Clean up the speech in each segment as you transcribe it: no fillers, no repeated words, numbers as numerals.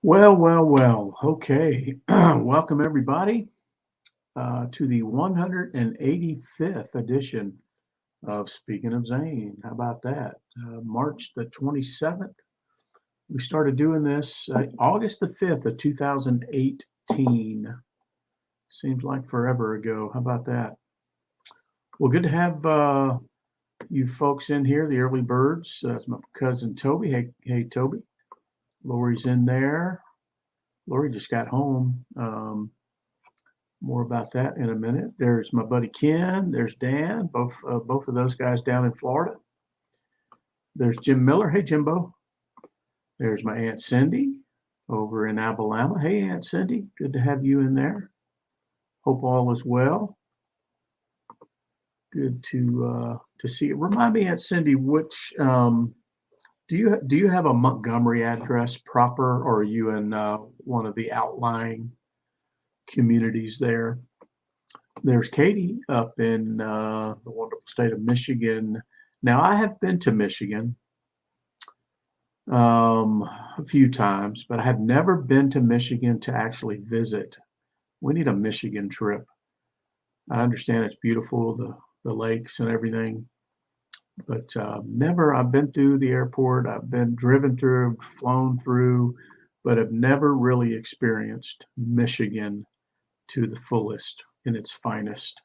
Well. Okay. Welcome, everybody, to the 185th edition of Speaking of Zane. How about that? March the 27th. We started doing this August the 5th of 2018. Seems like forever ago. How about that? Well, good to have you folks in here, the early birds. That's my cousin Toby. Hey, Toby. Lori's in there. Lori just got home. More about that in a minute. There's my buddy Ken. There's Dan. Both of those guys down in Florida. There's Jim Miller. Hey, Jimbo. There's my Aunt Cindy over in Alabama. Hey, Aunt Cindy. Good to have you in there. Hope all is well. Good to see you. Remind me, Aunt Cindy, which do you have a Montgomery address proper, or are you in one of the outlying communities there? There's Katie up in the wonderful state of Michigan. Now, I have been to Michigan a few times, but I have never been to Michigan to actually visit. We need a Michigan trip. I understand it's beautiful, the lakes and everything, but never. I've been through the airport. I've been driven through, flown through, but have never really experienced Michigan to the fullest in its finest.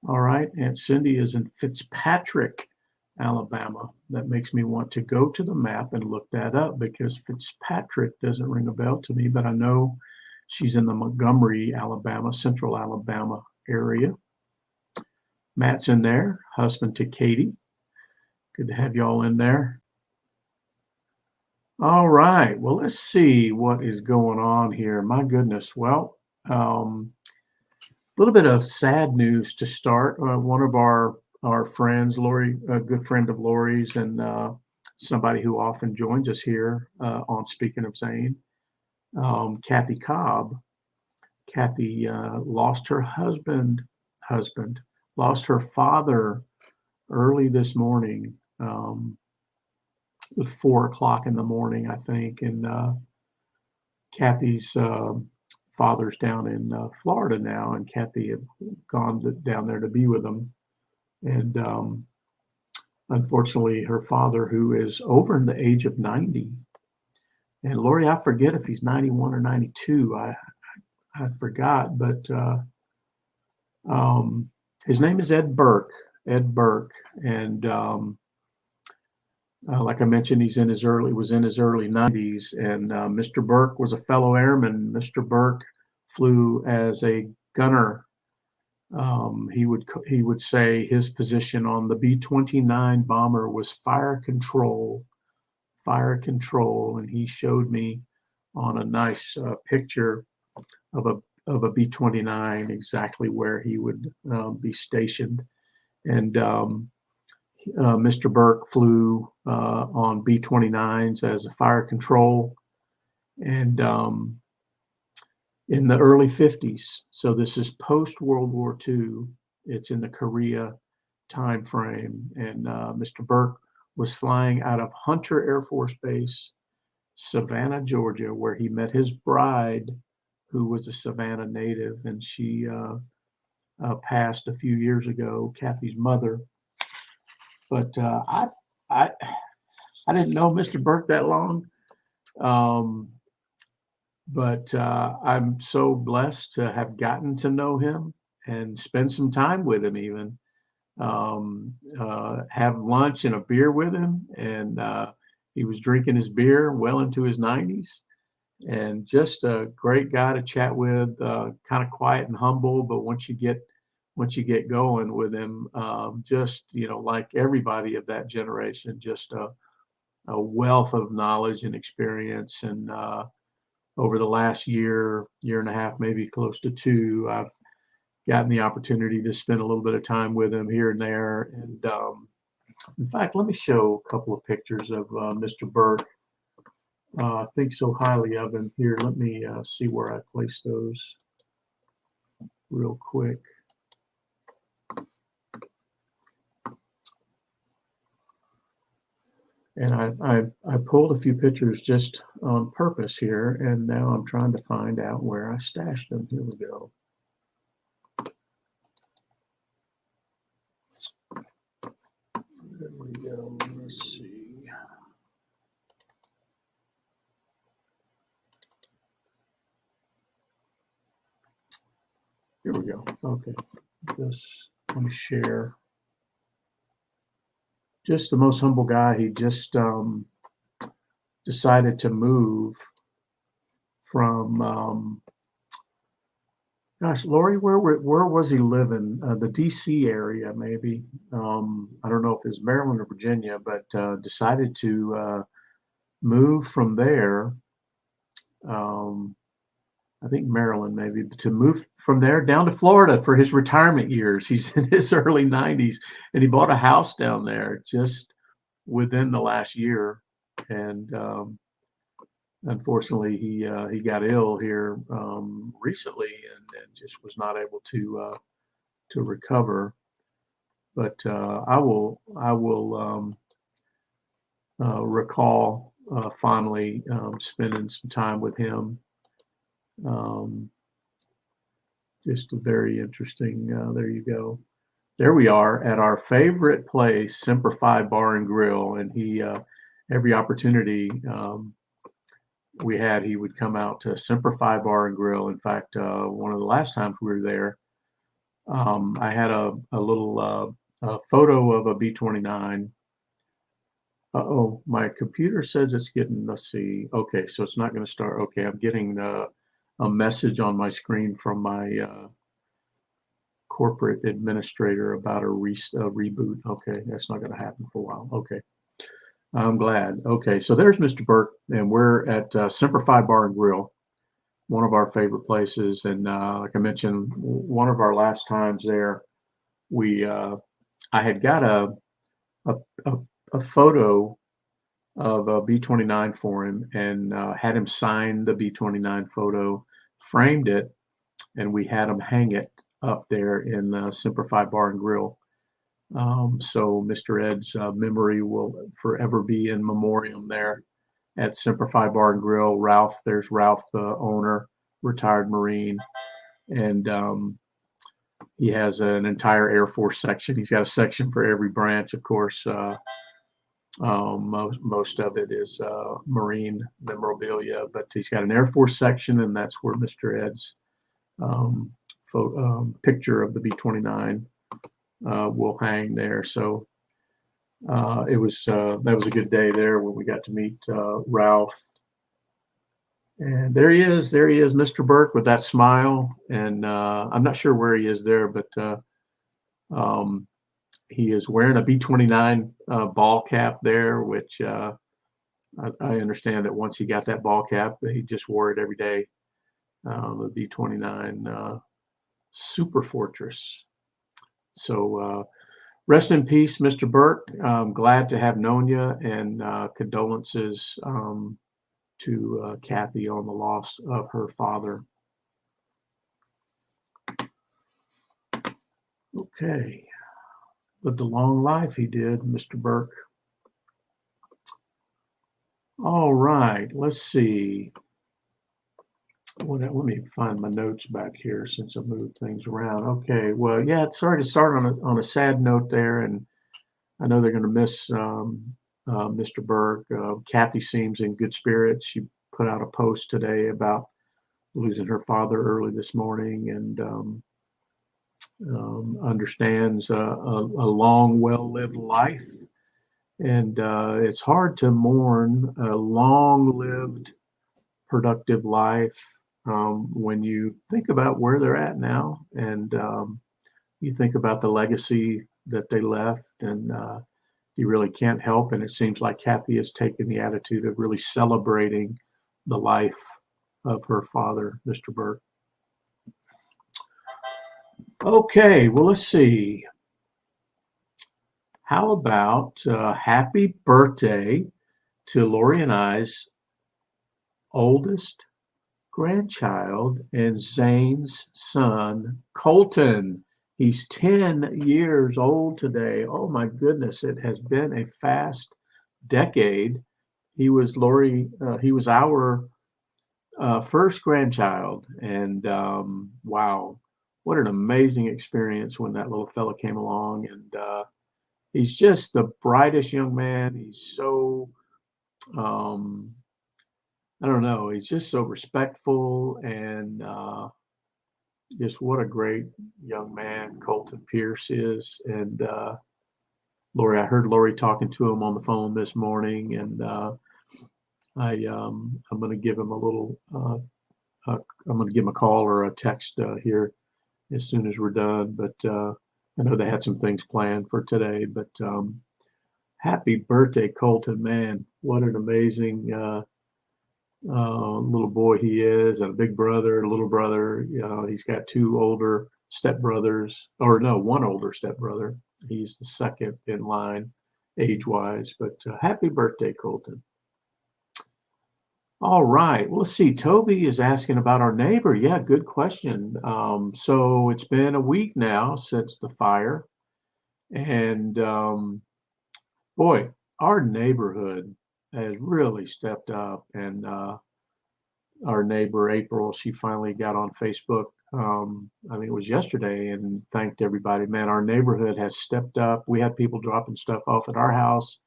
All right, Aunt Cindy is in Fitzpatrick, Alabama. That makes me want to go to the map and look that up because Fitzpatrick doesn't ring a bell to me, but I know she's in the Montgomery, Alabama, central Alabama area. Matt's in there, husband to Katie. Good to have you all in there. All right. Well, let's see what is going on here. My goodness. Well, a little bit of sad news to start. One of our friends, Lori, a good friend of Lori's, and somebody who often joins us here on Speaking of Zane, Kathy Cobb. Kathy lost her husband, lost her father early this morning. It was 4 o'clock in the morning, I think. And Kathy's father's down in Florida now, and Kathy had gone down there to be with him. And unfortunately, her father, who is over in the age of 90, and Lori, I forget if he's 91 or 92. I forgot, but his name is Ed Burke. And like I mentioned, was in his early 90s. And Mr. Burke was a fellow airman. Mr. Burke flew as a gunner. He would say his position on the B-29 bomber was fire control. And he showed me on a nice picture of a B-29 exactly where he would be stationed. And Mr. Burke flew on B-29s as a fire control, and in the early 50s. So this is post World War II. It's in the Korea time frame, and Mr. Burke was flying out of Hunter Air Force Base, Savannah, Georgia, where he met his bride, who was a Savannah native, and she passed a few years ago, Kathy's mother. But I didn't know Mr. Burke that long, but I'm so blessed to have gotten to know him and spend some time with him, even have lunch and a beer with him. And he was drinking his beer well into his 90s, and just a great guy to chat with, kind of quiet and humble. But once you get going with him, just, like everybody of that generation, just a wealth of knowledge and experience. And over the last year and a half, maybe close to 2, I've gotten the opportunity to spend a little bit of time with him here and there. And in fact, let me show a couple of pictures of Mr. Burke. I think so highly of him here. Let me see where I place those real quick. And I pulled a few pictures just on purpose here, and now I'm trying to find out where I stashed them. Here we go. There we go. Let's see. Here we go. Okay. Just let me share. Just the most humble guy. He just decided to move from gosh, Lori, where was he living? The D.C. area, maybe. I don't know if it was Maryland or Virginia, but decided to move from there. I think Maryland, maybe, to move from there down to Florida for his retirement years. He's in his early 90s, and he bought a house down there just within the last year. And unfortunately, he got ill here recently and just was not able to recover. But I will recall fondly spending some time with him. Just a very interesting. There you go. There we are at our favorite place, Semper Fi Bar and Grill, and he every opportunity he would come out to Semper Fi Bar and Grill. In fact, one of the last times we were there, I had a little photo of a B-29. Uh-oh, my computer says it's getting, let's see. Okay, so it's not going to start. Okay, I'm getting a message on my screen from my corporate administrator about a reboot. Okay, that's not going to happen for a while. Okay, I'm glad. Okay, so there's Mr. Burke, and we're at Semper Fi Bar and Grill, one of our favorite places. And like I mentioned, one of our last times there, I had got a photo of a B-29 for him and had him sign the B-29 photo, framed it, and we had him hang it up there in Semper Fi Bar and Grill. So Mr. Ed's memory will forever be in memoriam there at Semper Fi Bar and Grill. There's Ralph, the owner, retired Marine, and he has an entire Air Force section. He's got a section for every branch, of course. Most of it is Marine memorabilia, but he's got an Air Force section, and that's where Mr. Ed's picture of the B-29 will hang there. So that was a good day there when we got to meet Ralph. And there he is, Mr. Burke, with that smile. And I'm not sure where he is there, but he is wearing a B-29 ball cap there, which I understand that once he got that ball cap, he just wore it every day. The B-29 Super Fortress. So rest in peace, Mr. Burke. I'm glad to have known you, and condolences to Kathy on the loss of her father. Okay. Lived a long life, he did, Mr. Burke. All right, let's see. Let me find my notes back here since I moved things around. Okay, well, yeah, sorry to start on a sad note there, and I know they're going to miss Mr. Burke. Kathy seems in good spirits. She put out a post today about losing her father early this morning, and understands a long, well-lived life. And it's hard to mourn a long-lived, productive life when you think about where they're at now, and you think about the legacy that they left, and you really can't help. And it seems like Kathy has taken the attitude of really celebrating the life of her father, Mr. Burke. Okay, well, let's see. How about happy birthday to Lori and I's oldest grandchild and Zane's son, Colton. He's 10 years old today. Oh my goodness, it has been a fast decade, he was he was our first grandchild. And wow, what an amazing experience when that little fella came along. And he's just the brightest young man. He's so, um, I don't know, he's just so respectful and just what a great young man Colton Pierce is. And Lori, I heard Lori talking to him on the phone this morning, and I'm going to give him a little. I'm going to give him a call or a text here as soon as we're done. But I know they had some things planned for today. But happy birthday, Colton! Man, what an amazing little boy he is, and a big brother, a little brother. He's got two older stepbrothers, or no, one older stepbrother. He's the second in line age-wise. But happy birthday, Colton. All right. Well, let's see. Toby is asking about our neighbor. Yeah, good question. So it's been a week now since the fire. And boy, our neighborhood has really stepped up. And our neighbor, April, she finally got on Facebook. I think it was yesterday, and thanked everybody. Man, our neighborhood has stepped up. We had people dropping stuff off at our house.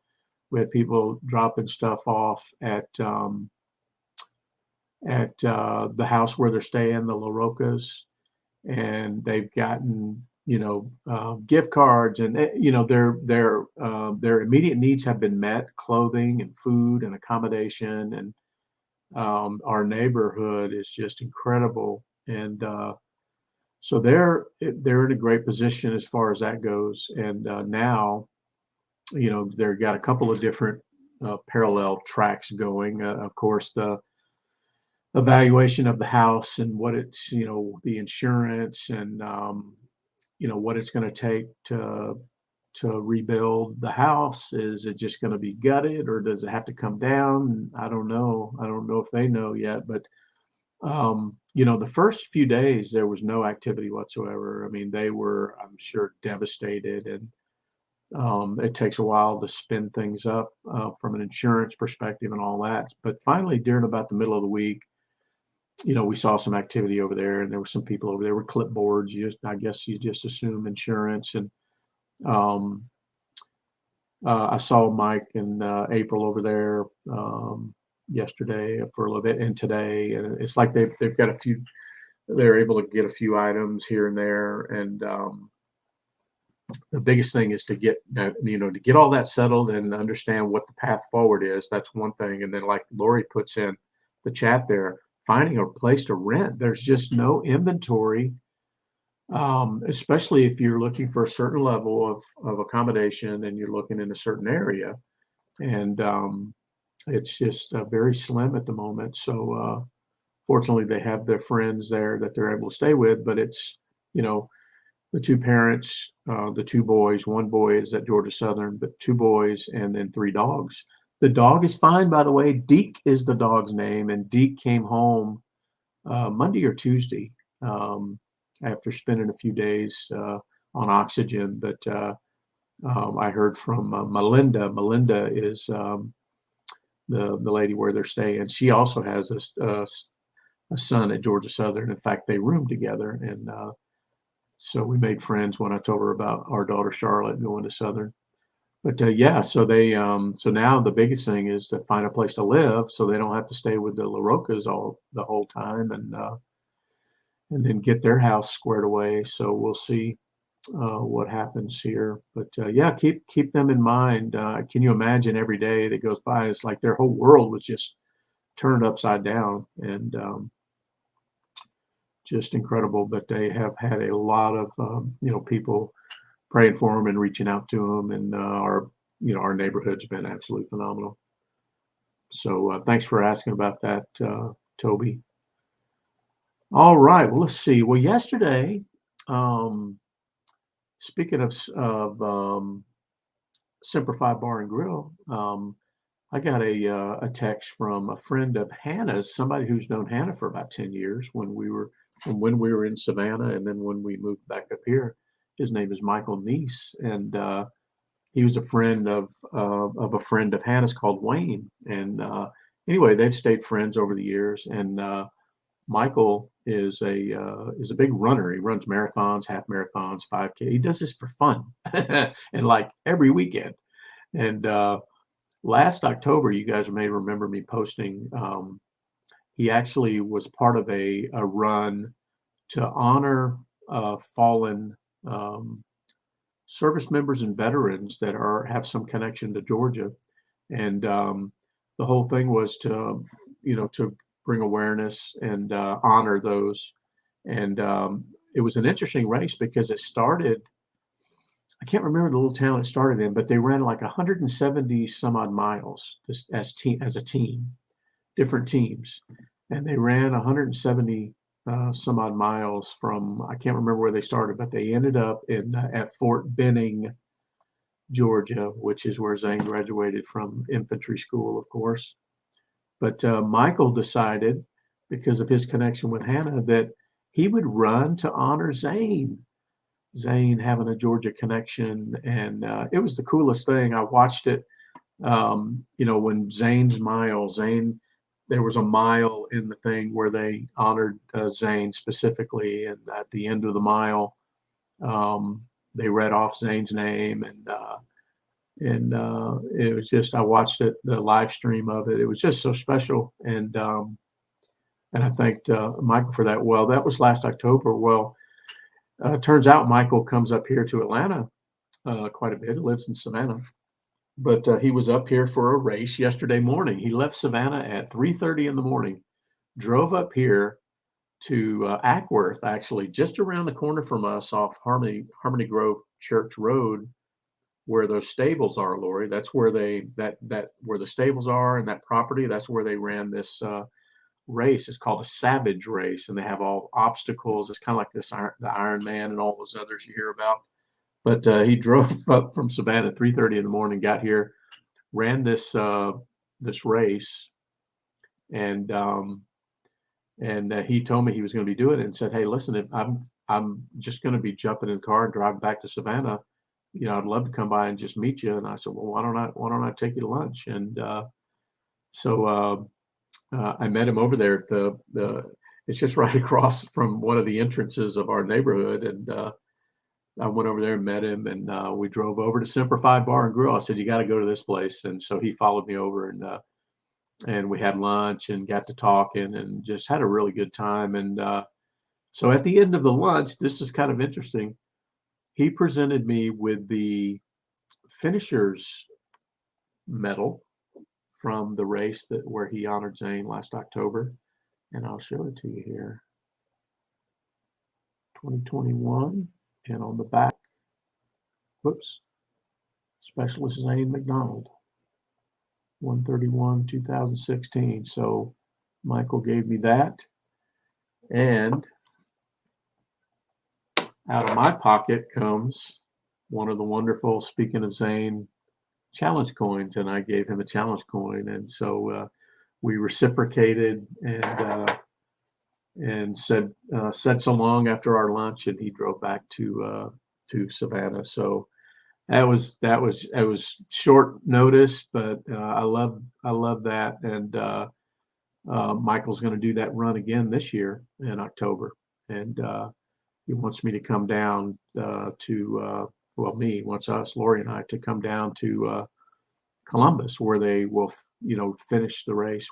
We had people dropping stuff off at the house where they're staying, the La Rocas, and they've gotten gift cards, and their immediate needs have been met: clothing and food and accommodation. And our neighborhood is just incredible, and so they're in a great position as far as that goes. And now, they've got a couple of different parallel tracks going. Of course, the evaluation of the house and what it's, the insurance and, what it's going to take to rebuild the house. Is it just going to be gutted, or does it have to come down? I don't know. I don't know if they know yet, but the first few days there was no activity whatsoever. I mean, they were, I'm sure, devastated, and it takes a while to spin things up from an insurance perspective and all that. But finally, during about the middle of the week, we saw some activity over there, and there were some people over there with clipboards. I guess you just assume insurance. And I saw Mike and April over there yesterday for a little bit, and today, and it's like they've got a few. They're able to get a few items here and there, and the biggest thing is to get to get all that settled and understand what the path forward is. That's one thing, and then, like Lori puts in the chat there, finding a place to rent. There's just no inventory, especially if you're looking for a certain level of accommodation and you're looking in a certain area. And it's just very slim at the moment. So fortunately, they have their friends there that they're able to stay with. But it's, the two parents, the two boys. One boy is at Georgia Southern, but two boys, and then three dogs. The dog is fine, by the way. Deke is the dog's name, and Deke came home Monday or Tuesday after spending a few days on oxygen. But I heard from Melinda. Melinda is the lady where they're staying. She also has a son at Georgia Southern. In fact, they roomed together, and so we made friends when I told her about our daughter Charlotte going to Southern. But yeah, so they so now the biggest thing is to find a place to live, so they don't have to stay with the La Rocas the whole time, and then get their house squared away. So we'll see what happens here. But yeah, keep them in mind. Can you imagine every day that goes by? It's like their whole world was just turned upside down, and just incredible. But they have had a lot of people praying for them and reaching out to them, and our neighborhood's been absolutely phenomenal. So thanks for asking about that, Toby. All right, well, let's see. Well, yesterday, speaking of Semper Fi Bar and Grill, I got a text from a friend of Hannah's, somebody who's known Hannah for about 10 years when we were in Savannah, and then when we moved back up here. His name is Michael Neese, and he was a friend of a friend of Hannah's called Wayne. And anyway, they've stayed friends over the years. And Michael is a big runner. He runs marathons, half marathons, 5K. He does this for fun, and like every weekend. And last October, you guys may remember me posting. He actually was part of a run to honor fallen service members and veterans that have some connection to Georgia. And the whole thing was to bring awareness and honor those. And it was an interesting race because it started, I can't remember the little town it started in, but they ran like 170 some odd miles as a team, different teams. And they ran 170 some odd miles from, I can't remember where they started, but they ended up at Fort Benning, Georgia, which is where Zane graduated from infantry school, of course. But Michael decided, because of his connection with Hannah, that he would run to honor Zane. Zane having a Georgia connection, and it was the coolest thing. I watched it, when Zane's mile, there was a mile in the thing where they honored Zane specifically, and at the end of the mile, they read off Zane's name, and it was just, I watched it, the live stream of it. It was just so special, and I thanked Michael for that. Well, that was last October. Well, turns out Michael comes up here to Atlanta quite a bit. He lives in Savannah. But he was up here for a race yesterday morning. He left Savannah at 3:30 in the morning, drove up here to Ackworth, actually, just around the corner from us off Harmony Grove Church Road, where those stables are, Lori. That's where where the stables are and that property. That's where they ran this race. It's called a Savage race, and they have all obstacles. It's kind of like the Iron Man and all those others you hear about. But he drove up from Savannah at 3:30 in the morning, got here, ran this race, and he told me he was going to be doing it, and said, "Hey, listen, if I'm just going to be jumping in the car and driving back to Savannah. I'd love to come by and just meet you." And I said, "Well, why don't I take you to lunch?" And so I met him over there at it's just right across from one of the entrances of our neighborhood, and I went over there and met him, and we drove over to Semper Fi Bar and Grill. I said, "You got to go to this place." And so he followed me over, and we had lunch and got to talking and just had a really good time. And so at the end of the lunch, this is kind of interesting. He presented me with the finisher's medal from the race where he honored Zane last October. And I'll show it to you here. 2021. And on the back, Specialist Zane McDonald, 131, 2016. So Michael gave me that. And out of my pocket comes one of the wonderful, speaking of Zane, challenge coins. And I gave him a challenge coin. And so we reciprocated and said so long after our lunch, and he drove back to Savannah. So it was short notice, but I love that. And Michael's going to do that run again this year in October, and he wants me to come down wants us, Lori and I, to come down to Columbus, where they will finish the race,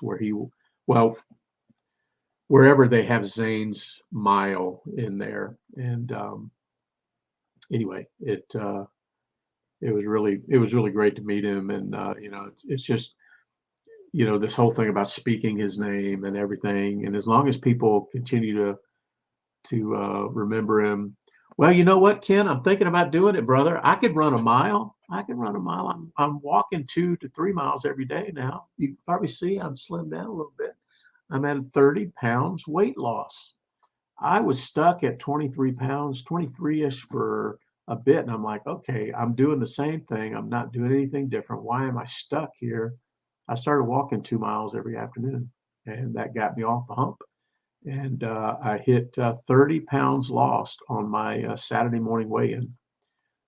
wherever they have Zane's mile in there. And anyway, it was really great to meet him. And it's just this whole thing about speaking his name and everything. And as long as people continue to remember him, well, you know what, Ken, I'm thinking about doing it, brother. I could run a mile. I'm walking 2 to 3 miles every day now. You can probably see I'm slimmed down a little bit. I'm at 30 pounds weight loss. I was stuck at 23 pounds, 23-ish for a bit. And I'm like, okay, I'm doing the same thing. I'm not doing anything different. Why am I stuck here? I started walking 2 miles every afternoon, and that got me off the hump. And I hit 30 pounds lost on my Saturday morning weigh-in.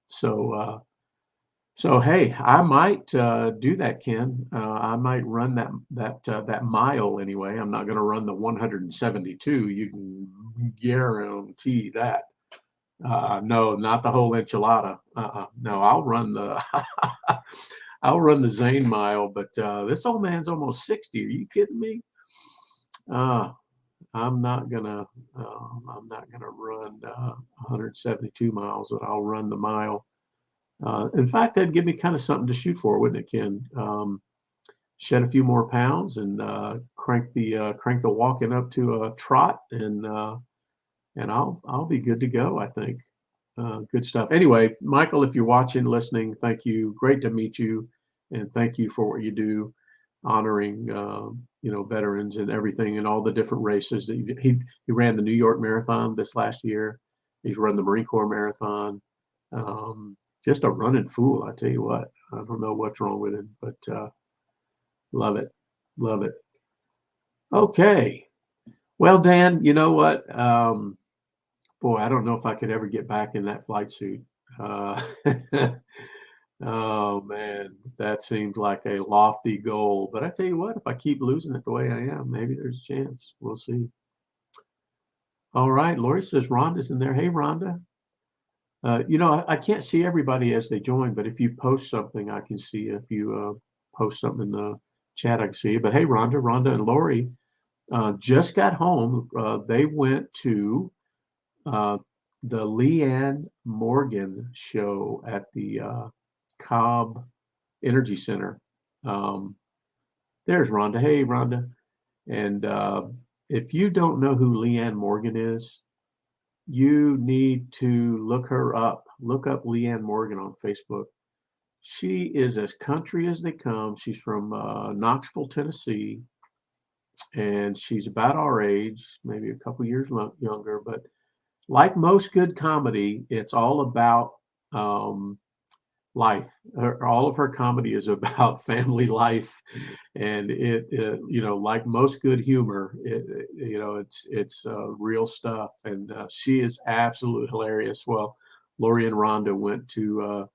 So So, hey, I might do that, Ken. I might run that mile anyway. I'm not going to run the 172. You can guarantee that. No, not the whole enchilada. No, I'll run the I'll run the Zane mile. But this old man's almost 60. Are you kidding me? Uh, I'm not gonna run 172 miles, but I'll run the mile. In fact, that'd give me kind of something to shoot for, wouldn't it, Ken? Shed a few more pounds and crank the walking up to a trot, and I'll be good to go, I think. Good stuff. Anyway, Michael, if you're watching, listening, thank you. Great to meet you, and thank you for what you do, honoring veterans and everything, and all the different races that he ran the New York Marathon this last year. He's run the Marine Corps Marathon. Just a running fool, I tell you what. I don't know what's wrong with him, but love it, love it. Okay, well, Dan, you know what? Boy, I don't know if I could ever get back in that flight suit. Uh, oh man, that seems like a lofty goal. But I tell you what, if I keep losing it the way I am, maybe there's a chance. We'll see. All right, Lori says Rhonda's in there. Hey, Rhonda. I can't see everybody as they join, but if you post something, I can see. If you post something in the chat, I can see. But hey, Rhonda and Lori just got home. They went to the Leanne Morgan show at the Cobb Energy Center. There's Rhonda. Hey, Rhonda. And if you don't know who Leanne Morgan is, you need to look her up. Look up Leanne Morgan on Facebook. She is as country as they come. She's from Knoxville, Tennessee, and she's about our age, maybe a couple years younger. But like most good comedy, it's all about life. All of her comedy is about family life, and like most good humor, it's real stuff, and she is absolutely hilarious. Well, Lori and Rhonda went to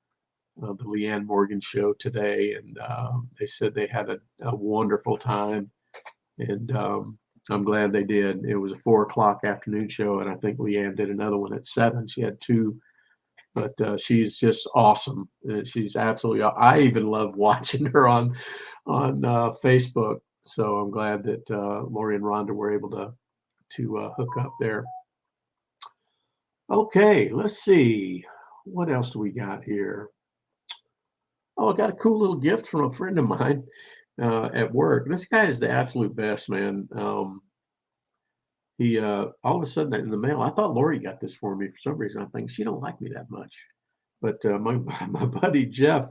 the Leanne Morgan show today, and they said they had a wonderful time, and I'm glad they did. It was a 4 o'clock afternoon show, and I think Leanne did another one at 7. She had two. But she's just awesome. She's absolutely. I even love watching her on Facebook. So I'm glad that Lori and Rhonda were able to hook up there. Okay, let's see. What else do we got here? Oh, I got a cool little gift from a friend of mine at work. This guy is the absolute best, man. He all of a sudden in the mail. I thought Lori got this for me for some reason. I think she don't like me that much. But my buddy Jeff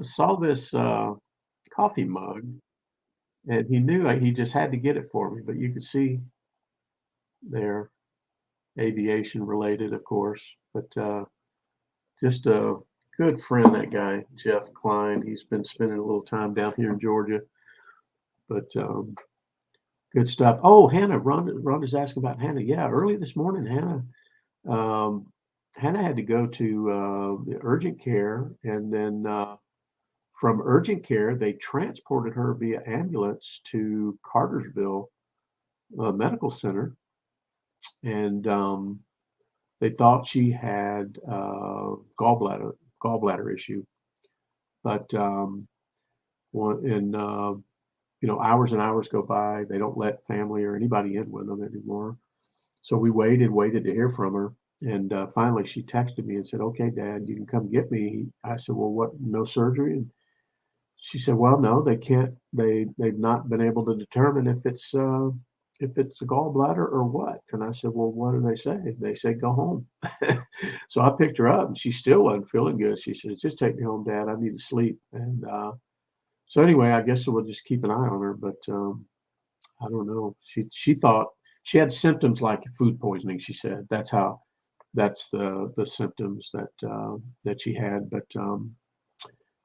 saw this coffee mug, and he knew he just had to get it for me. But you could see there, aviation related, of course. But just a good friend, that guy Jeff Klein. He's been spending a little time down here in Georgia. But good stuff. Oh, Hannah, Rhonda's asking about Hannah. Yeah, early this morning, Hannah had to go to the urgent care, and then from urgent care, they transported her via ambulance to Cartersville Medical Center, and they thought she had gallbladder issue, but hours and hours go by. They don't let family or anybody in with them anymore. So we waited to hear from her. And finally, she texted me and said, "Okay, Dad, you can come get me." I said, "Well, what? No surgery?" And she said, "Well, no, they can't. They've not been able to determine if it's a gallbladder or what." And I said, "Well, what do they say?" They said, "Go home." So I picked her up, and she still wasn't feeling good. She said, "Just take me home, Dad. I need to sleep." And so anyway, I guess we'll just keep an eye on her. But I don't know. She thought she had symptoms like food poisoning. She said that's the symptoms that she had. But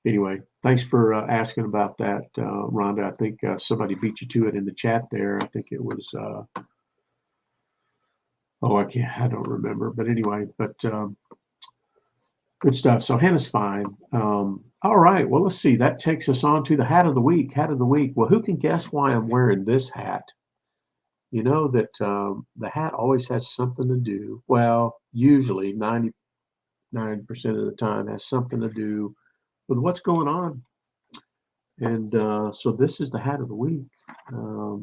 anyway, thanks for asking about that, Rhonda. I think somebody beat you to it in the chat there. I think it was I don't remember. But anyway, Good stuff. So Hannah's fine. All right. Well, let's see. That takes us on to the hat of the week. Hat of the week. Well, who can guess why I'm wearing this hat? You know that the hat always has something to do. Well, usually 99% of the time has something to do with what's going on. And so this is the hat of the week. Let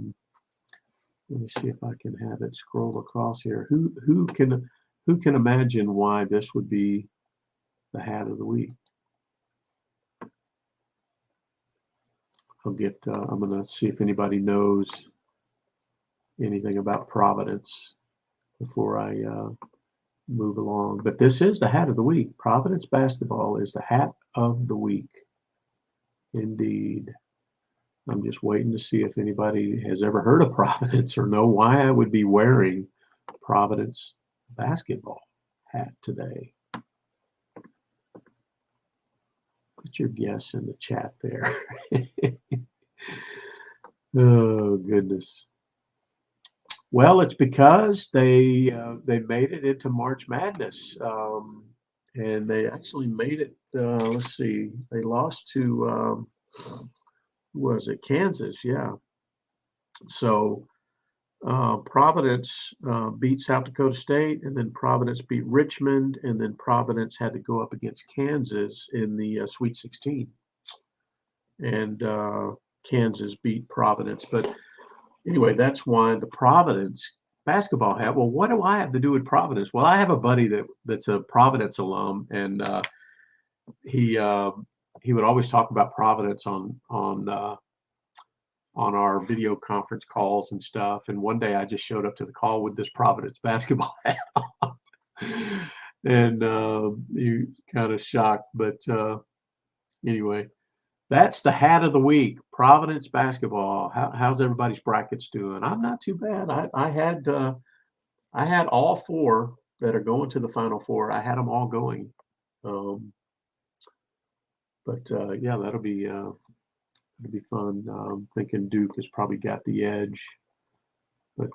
me see if I can have it scroll across here. Who can imagine why this would be the hat of the week? I'm going to see if anybody knows anything about Providence before I move along. But this is the hat of the week. Providence basketball is the hat of the week. Indeed. I'm just waiting to see if anybody has ever heard of Providence or know why I would be wearing Providence basketball hat today. Put your guess in the chat there. Oh, goodness. Well, it's because they made it into March Madness, and they actually made it. Let's see, they lost to who was it? Kansas, yeah. So Providence beat South Dakota State, and then Providence beat Richmond, and then Providence had to go up against Kansas in the Sweet 16, and Kansas beat Providence, but. Anyway, that's why the Providence basketball hat. Well, what do I have to do with Providence? Well, I have a buddy that's a Providence alum, and he would always talk about Providence on our video conference calls and stuff. And one day I just showed up to the call with this Providence basketball hat on. And he kind of shocked, but anyway. That's the hat of the week, Providence basketball. How's everybody's brackets doing? I'm not too bad. I had all four that are going to the Final Four. I had them all going. Yeah, that'll be fun. I'm thinking Duke has probably got the edge. But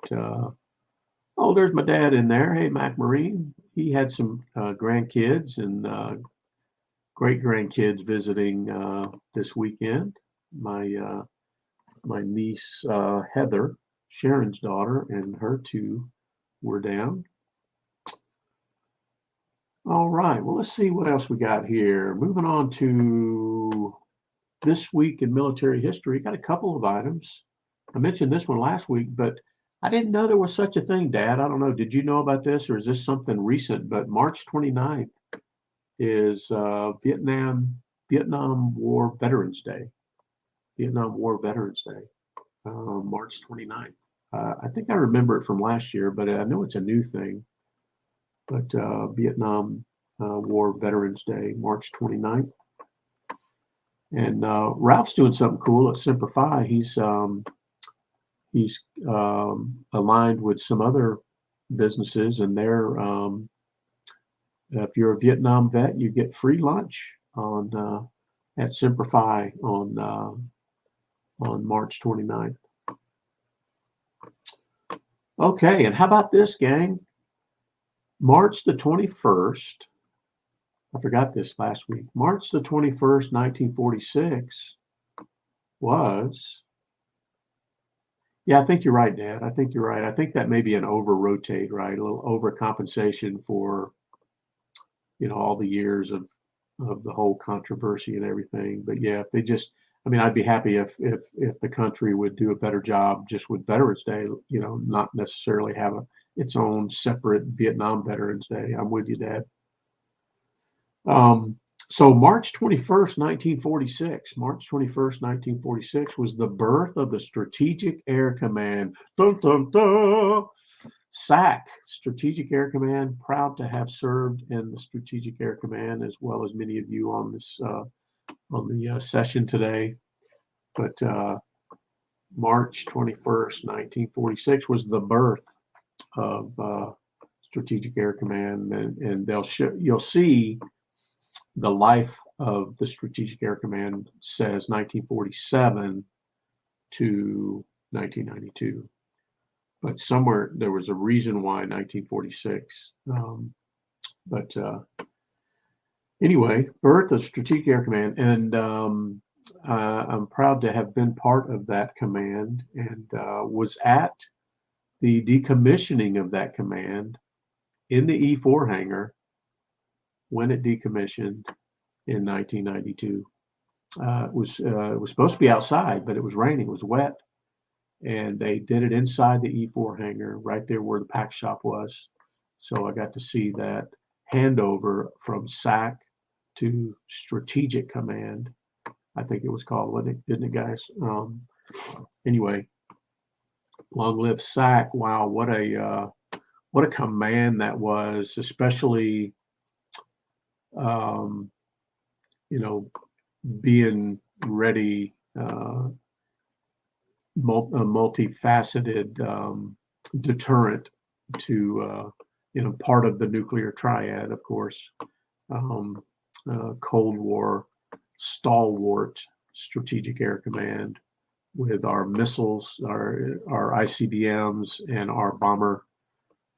oh, there's my dad in there. Hey, Mac Marine. He had some grandkids and great grandkids visiting this weekend. My niece Heather, Sharon's daughter, and her two were down. All right, well, let's see what else we got here. Moving on to this week in military history. Got a couple of items. I mentioned this one last week, but I didn't know there was such a thing, Dad. I don't know. Did you know about this, or is this something recent? But March 29th is Vietnam War Veterans Day. Vietnam War Veterans Day, March 29th. I think I remember it from last year, but I know it's a new thing. But Vietnam War Veterans Day, March 29th. And Ralph's doing something cool at Semper Fi. He's aligned with some other businesses, and they're if you're a Vietnam vet, you get free lunch on at Semper Fi on March 29th. Okay, and how about this, gang? March the 21st, I forgot this last week. March the 21st, 1946 was, yeah, I think you're right, Dad. I think you're right. I think that may be an over-rotate, right? A little overcompensation for, all the years of the whole controversy and everything. But yeah, if they just, I'd be happy if the country would do a better job just with Veterans Day, not necessarily have its own separate Vietnam Veterans Day. I'm with you, Dad. So March 21st, 1946, March 21st, 1946 was the birth of the Strategic Air Command. Dun, dun, dun. SAC, Strategic Air Command, proud to have served in the Strategic Air Command, as well as many of you on this on the session today. But March 21st, 1946 was the birth of Strategic Air Command, and you'll see the life of the Strategic Air Command says 1947 to 1992. But somewhere there was a reason why 1946. Anyway, birth of Strategic Air Command, and I'm proud to have been part of that command and was at the decommissioning of that command in the E4 hangar when it decommissioned in 1992. It was supposed to be outside, but it was raining, it was wet, and they did it inside the E4 hangar, right there where the pack shop was. So I got to see that handover from SAC to Strategic Command. I think it was called, wasn't it, didn't it, guys? Anyway, long live SAC. Wow, what a command that was, especially you know, being ready, multifaceted deterrent to part of the nuclear triad, of course. Cold War stalwart Strategic Air Command with our missiles, our ICBMs, and our bomber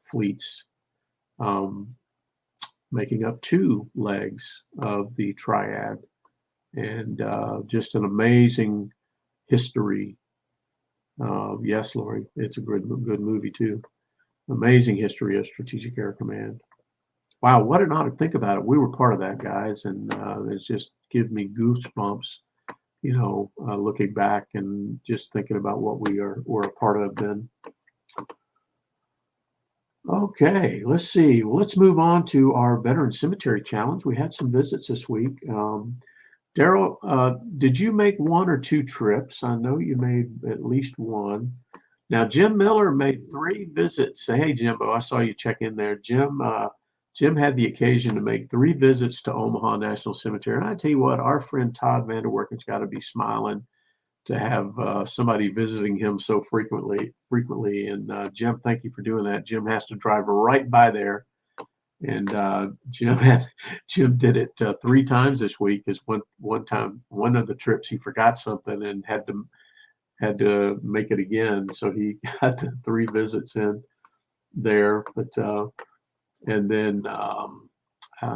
fleets, making up two legs of the triad, and just an amazing history. Yes, Lori, it's a good movie too. Amazing history of Strategic Air Command. Wow, what an honor. Think about it. We were part of that, guys, and it's just give me goosebumps, looking back and just thinking about what were a part of then. Okay, let's see. Well, let's move on to our Veteran Cemetery Challenge. We had some visits this week. Daryl, did you make one or two trips? I know you made at least one. Now, Jim Miller made 3 visits. Say, hey, Jimbo, I saw you check in there. Jim had the occasion to make 3 visits to Omaha National Cemetery. And I tell you what, our friend Todd Vanderwerken's got to be smiling to have somebody visiting him so frequently. And Jim, thank you for doing that. Jim has to drive right by there. And Jim did it 3 times this week. Because one time, one of the trips, he forgot something and had to make it again. So he got 3 visits in there. But and then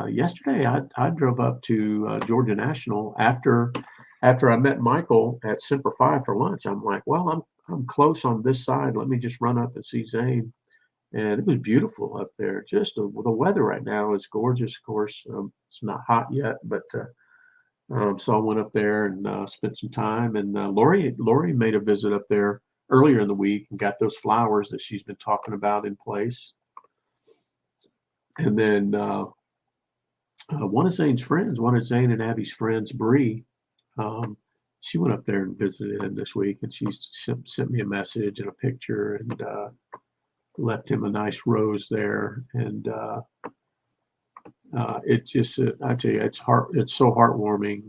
yesterday, I drove up to Georgia National after I met Michael at Semper Fi for lunch. I'm like, well, I'm close on this side. Let me just run up and see Zane. And it was beautiful up there. Just the weather right now is gorgeous. Of course, it's not hot yet, but so I went up there and spent some time. And Lori made a visit up there earlier in the week and got those flowers that she's been talking about in place. And then one of Zane and Abby's friends, Bree, she went up there and visited him this week, and she sent me a message and a picture and left him a nice rose there. And it just, I tell you, it's so heartwarming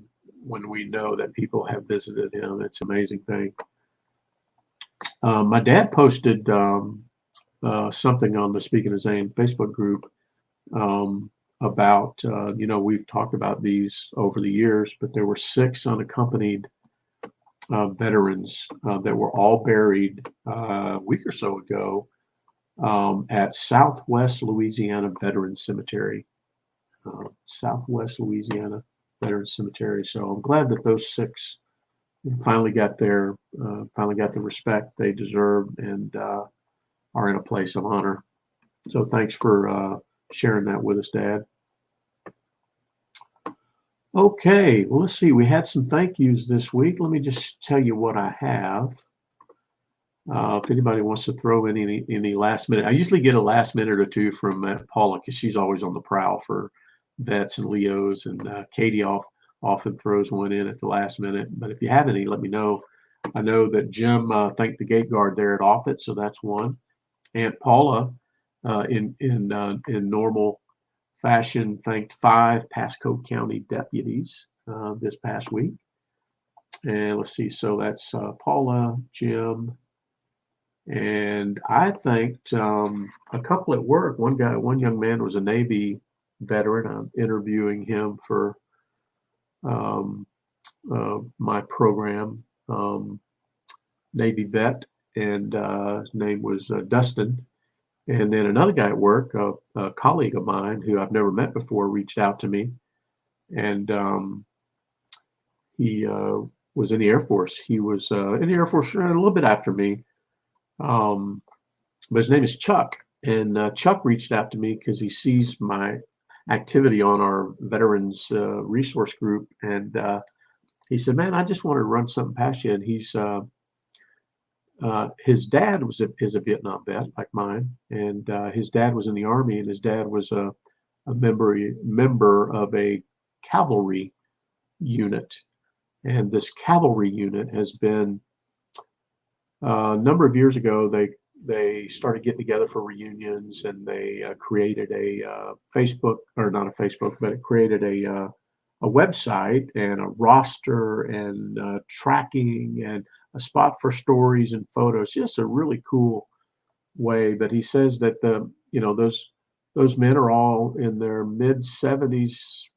when we know that people have visited him. It's an amazing thing. My dad posted something on the Speaking of Zane Facebook group about, we've talked about these over the years, but there were 6 unaccompanied veterans that were all buried a week or so ago at Southwest Louisiana Veterans Cemetery. Southwest Louisiana Veterans Cemetery. So I'm glad that those 6 finally got the respect they deserved and are in a place of honor. So thanks for sharing that with us, Dad. Okay, well, let's see. We had some thank yous this week. Let me just tell you what I have. If anybody wants to throw in any last minute, I usually get a last minute or 2 from Paula because she's always on the prowl for vets and Leos, and Katie often throws one in at the last minute. But if you have any, let me know. I know that Jim thanked the gate guard there at Offutt, so that's one. Aunt Paula, in normal fashion, thanked 5 Pasco County deputies this past week. And let's see, so that's Paula, Jim, and I thanked a couple at work. One young man was a Navy veteran. I'm interviewing him for my program, Navy vet, and his name was Dustin. And then another guy at work, a colleague of mine who I've never met before, reached out to me and he was in the Air Force. He was in the Air Force a little bit after me, but his name is Chuck. And Chuck reached out to me because he sees my activity on our veterans resource group, and he said, "Man, I just wanted to run something past you." And his dad is a Vietnam vet like mine, and his dad was in the Army, and his dad was a member of a cavalry unit. And this cavalry unit has been a number of years ago. They started getting together for reunions, and they created a Facebook, or not a Facebook, but it created a website and a roster and tracking and a spot for stories and photos. Just a really cool way. But he says that those men are all in their mid 70s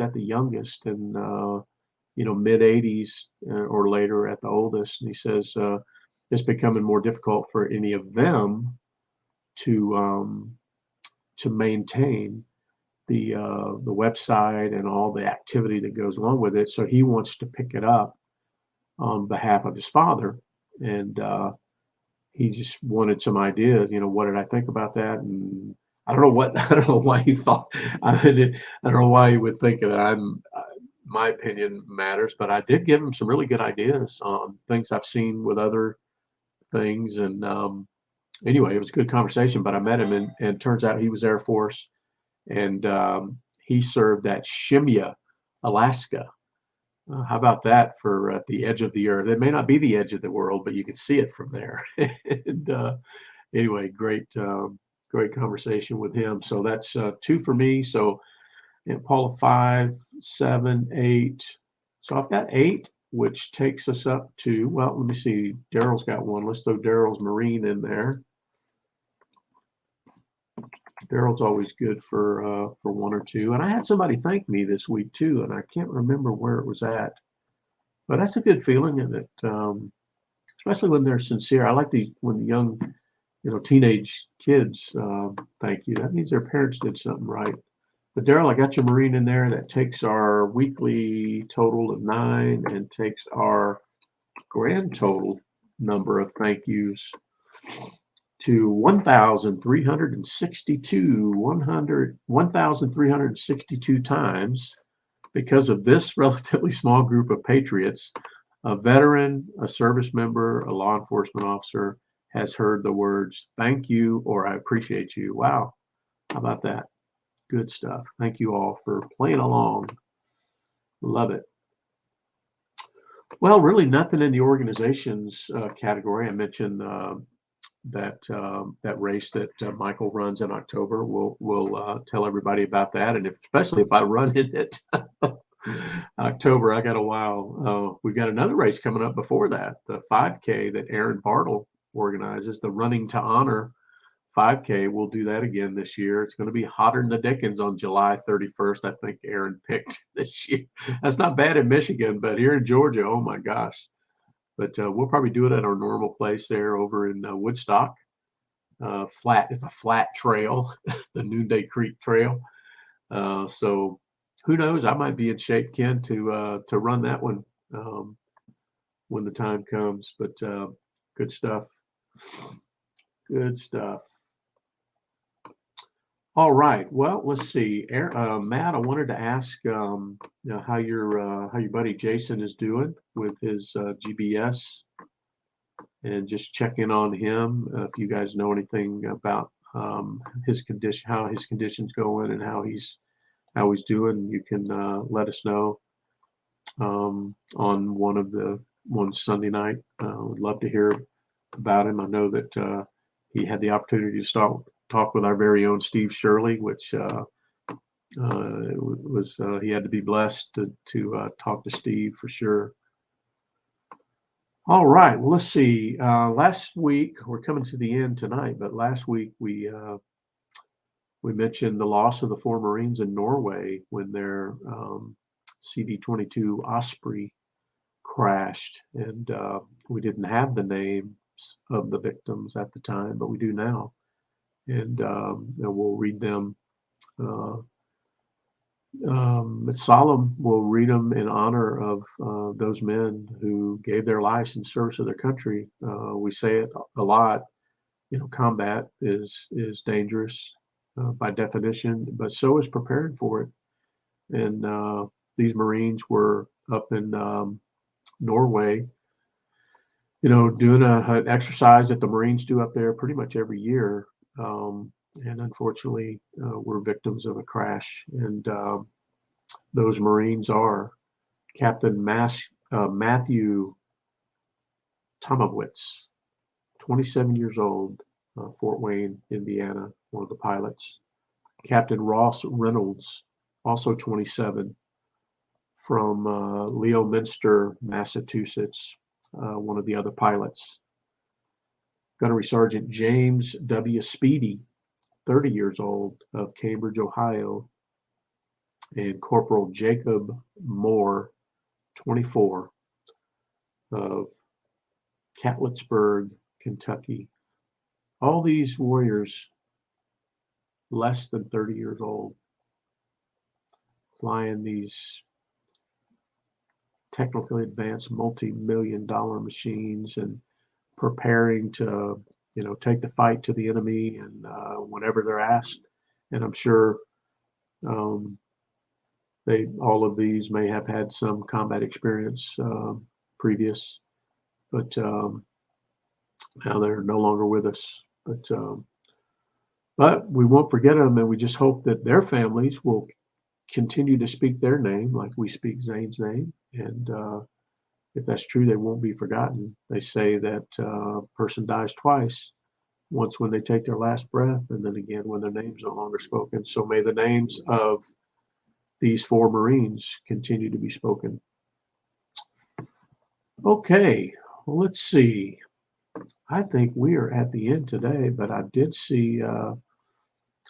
at the youngest, and mid 80s or later at the oldest. And he says it's becoming more difficult for any of them to maintain the website and all the activity that goes along with it. So he wants to pick it up on behalf of his father, and he just wanted some ideas. What did I think about that? And I don't know I don't know why he thought. I don't know why he would think that my opinion matters, but I did give him some really good ideas on things I've seen with other things. And anyway, it was a good conversation. But I met him, and turns out he was Air Force, and he served at Shemya, Alaska. How about that for at the edge of the earth? It may not be the edge of the world, but you can see it from there. And anyway, great conversation with him. So that's 2 for me. So Paula 5, 7, 8. So I've got 8, which takes us up to, well, let me see. Daryl's got one. Let's throw Daryl's Marine in there. Daryl's always good for 1 or 2. And I had somebody thank me this week too, and I can't remember where it was at. But that's a good feeling, and it, especially when they're sincere. I like when the young, teenage kids thank you. That means their parents did something right. But Daryl, I got your Marine in there. That takes our weekly total of 9 and takes our grand total number of thank yous to 1,362 times, because of this relatively small group of patriots. A veteran, a service member, a law enforcement officer has heard the words "thank you" or "I appreciate you." Wow, how about that? Good stuff. Thank you all for playing along. Love it. Well, really nothing in the organizations category. I mentioned that race that Michael runs in October. We'll tell everybody about that, and especially if I run in it October, I got a while. We've got another race coming up before that, the 5K that Aaron Bartle organizes, the Running to Honor 5K. We'll do that again this year. It's going to be hotter than the Dickens on July 31st. I think Aaron picked this year. That's not bad in Michigan, but here in Georgia, oh my gosh. But we'll probably do it at our normal place there over in Woodstock. It's a flat trail, the Noonday Creek Trail. So who knows? I might be in shape, Ken, to run that one when the time comes. But good stuff. Good stuff. All right. Well, let's see. Matt, I wanted to ask how your buddy Jason is doing with his GBS, and just check in on him. If you guys know anything about his condition, how his condition's going, and how he's doing, you can let us know on one Sunday night. Would love to hear about him. I know that he had the opportunity to talk with our very own Steve Shirley, which was he had to be blessed to talk to Steve for sure. All right, well, let's see. Last week, we're coming to the end tonight, but last week we mentioned the loss of the 4 Marines in Norway when their CD-22 Osprey crashed, and we didn't have the names of the victims at the time, but we do now. And we'll read them It's solemn. We'll read them in honor of those men who gave their lives in service of their country. We say it a lot. You know, combat is dangerous by definition, but so is preparing for it. And these Marines were up in Norway, you know, doing an exercise that the Marines do up there pretty much every year. And unfortunately, were victims of a crash. And those Marines are Captain Matthew Tomowitz, 27 years old, Fort Wayne, Indiana, one of the pilots. Captain Ross Reynolds, also 27, from Leominster, Massachusetts, one of the other pilots. Gunnery Sergeant James W. Speedy, 30 years old, of Cambridge, Ohio, and Corporal Jacob Moore, 24, of Catlettsburg, Kentucky. All these warriors less than 30 years old, flying these technically advanced multi-million-dollar machines and preparing to, you know, take the fight to the enemy and whenever they're asked. And I'm sure all of these may have had some combat experience previous, but now they're no longer with us. But we won't forget them, and we just hope that their families will continue to speak their name like we speak Zane's name. And if that's true, they won't be forgotten. They say that a person dies twice, once when they take their last breath, and then again when their name's no longer spoken. So may the names of these 4 Marines continue to be spoken. Okay, well, let's see. I think we are at the end today, but I did see,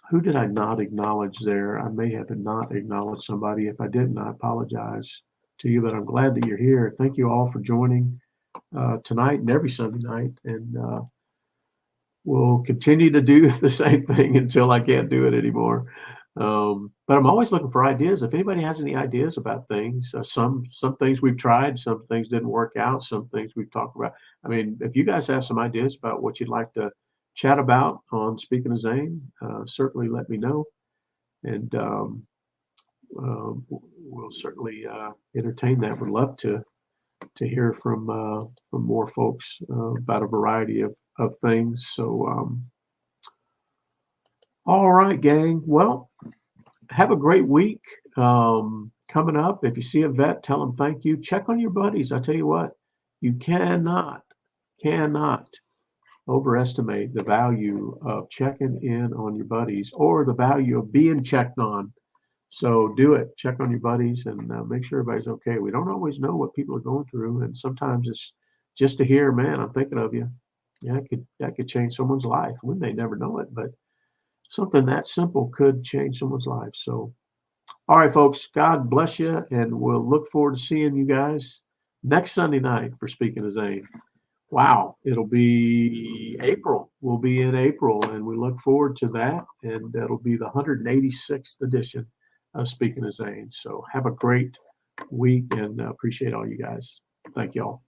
who did I not acknowledge there? I may have not acknowledged somebody. If I didn't, I apologize to you, but I'm glad that you're here. Thank you all for joining tonight and every Sunday night. And we'll continue to do the same thing until I can't do it anymore. But I'm always looking for ideas. If anybody has any ideas about things, some things we've tried, some things didn't work out, some things we've talked about. I mean, if you guys have some ideas about what you'd like to chat about on Speaking of Zane, certainly let me know. And we'll certainly entertain that. Would love to hear from more folks about a variety of things. So, all right, gang. Well, have a great week coming up. If you see a vet, tell them thank you. Check on your buddies. I tell you what, you cannot overestimate the value of checking in on your buddies or the value of being checked on. So do it. Check on your buddies and make sure everybody's okay. We don't always know what people are going through, and sometimes it's just to hear, man, I'm thinking of you. Yeah, that could change someone's life. We may never know it, but something that simple could change someone's life. So, all right, folks, God bless you, and we'll look forward to seeing you guys next Sunday night for Speaking of Zane. Wow, it'll be April. We'll be in April, and we look forward to that, and that'll be the 186th edition of Speaking of Zane. So have a great week, and appreciate all you guys. Thank y'all.